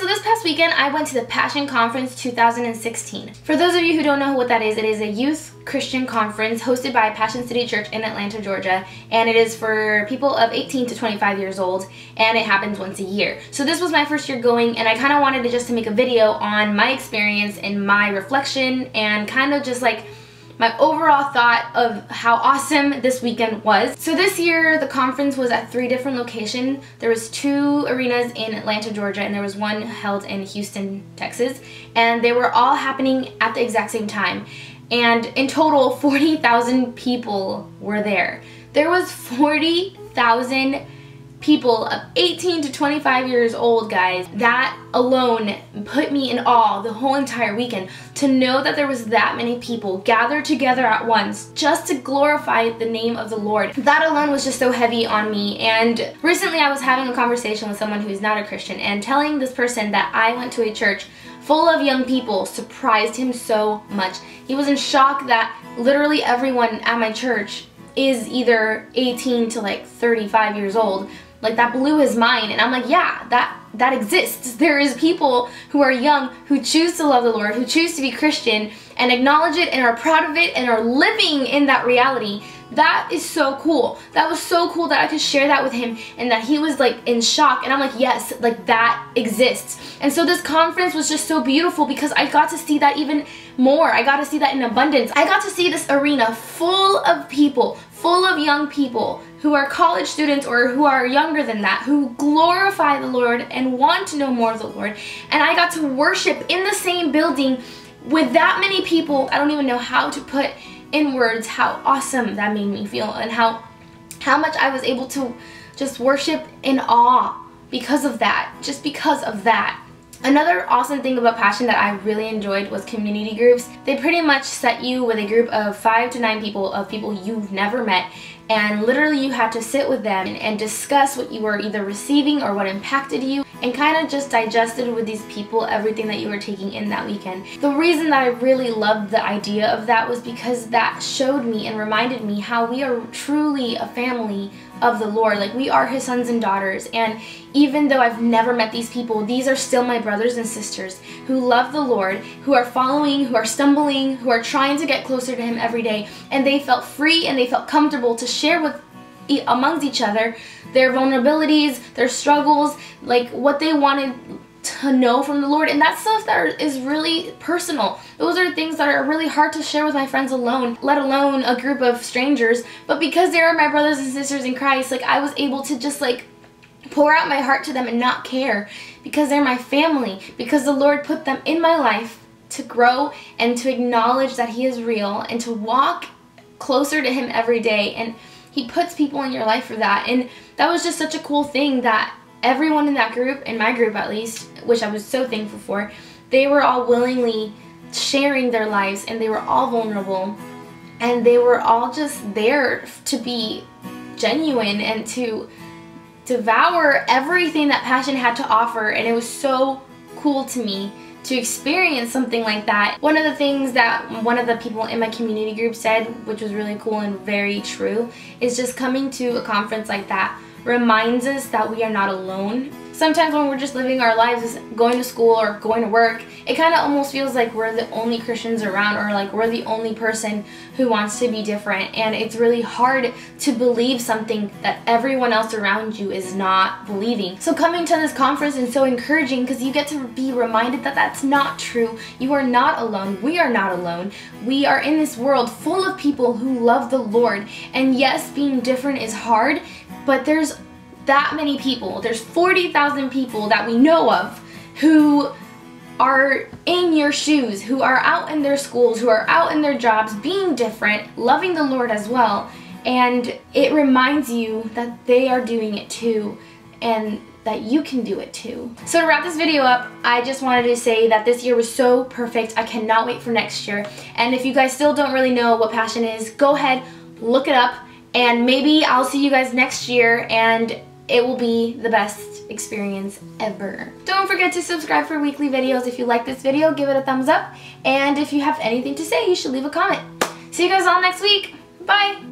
so this past weekend I went to the Passion Conference 2016. For those of you who don't know what that is, it is a youth Christian conference hosted by Passion City Church in Atlanta, Georgia, and it is for people of 18 to 25 years old, and it happens once a year. So this was my first year going, and I kind of wanted to make a video on my experience and my reflection and kind of just like my overall thought of how awesome this weekend was. So this year the conference was at 3 different locations. There was 2 arenas in Atlanta, Georgia, and there was 1 held in Houston, Texas, and they were all happening at the exact same time. And in total, 40,000 people were there. There was 40,000 people of 18 to 25 years old, guys. That alone put me in awe the whole entire weekend, to know that there was that many people gathered together at once just to glorify the name of the Lord. That alone was just so heavy on me. And recently I was having a conversation with someone who's not a Christian and telling this person that I went to a church full of young people surprised him so much. He was in shock that literally everyone at my church is either 18 to like 35 years old. Like, that blew his mind, and I'm like, yeah, that exists. There is people who are young who choose to love the Lord, who choose to be Christian and acknowledge it and are proud of it and are living in that reality. That is so cool. That was so cool that I could share that with him and that he was like in shock, and I'm like, yes, like that exists. And so this conference was just so beautiful because I got to see that even more. I got to see that in abundance. I got to see this arena full of people, full of young people who are college students or who are younger than that, who glorify the Lord and want to know more of the Lord. And I got to worship in the same building with that many people. I don't even know how to put in words how awesome that made me feel, and how much I was able to just worship in awe because of that, just because of that. Another awesome thing about Passion that I really enjoyed was community groups. They pretty much set you with a group of 5 to 9 people, of people you've never met, and literally you had to sit with them and discuss what you were either receiving or what impacted you, and kind of just digested with these people everything that you were taking in that weekend. The reason that I really loved the idea of that was because that showed me and reminded me how we are truly a family of the Lord. Like, we are His sons and daughters, and even though I've never met these people, these are still my brothers and sisters who love the Lord, who are following, who are stumbling, who are trying to get closer to Him every day, and they felt free and they felt comfortable to share with amongst each other their vulnerabilities, their struggles, like what they wanted to know from the Lord. And that stuff that is really personal. Those are things that are really hard to share with my friends alone, let alone a group of strangers. But because they are my brothers and sisters in Christ, like, I was able to just like pour out my heart to them and not care, because they're my family, because the Lord put them in my life to grow and to acknowledge that He is real and to walk closer to Him every day. And He puts people in your life for that. And that was just such a cool thing that everyone in that group, in my group at least, which I was so thankful for, they were all willingly sharing their lives, and they were all vulnerable, and they were all just there to be genuine and to devour everything that Passion had to offer. And it was so cool to me to experience something like that. One of the things that one of the people in my community group said, which was really cool and very true, is just coming to a conference like that reminds us that we are not alone. Sometimes when we're just living our lives, going to school or going to work, it kind of almost feels like we're the only Christians around, or like we're the only person who wants to be different, and it's really hard to believe something that everyone else around you is not believing. So coming to this conference is so encouraging, because you get to be reminded that that's not true. You are not alone. We are not alone. We are in this world full of people who love the Lord, and yes, being different is hard, but there's that many people. There's 40,000 people that we know of who are in your shoes, who are out in their schools, who are out in their jobs, being different, loving the Lord as well. And it reminds you that they are doing it too, and that you can do it too. So to wrap this video up, I just wanted to say that this year was so perfect. I cannot wait for next year. And if you guys still don't really know what Passion is, go ahead, look it up, and maybe I'll see you guys next year, and it will be the best experience ever. Don't forget to subscribe for weekly videos. If you like this video, give it a thumbs up. And if you have anything to say, you should leave a comment. See you guys all next week. Bye!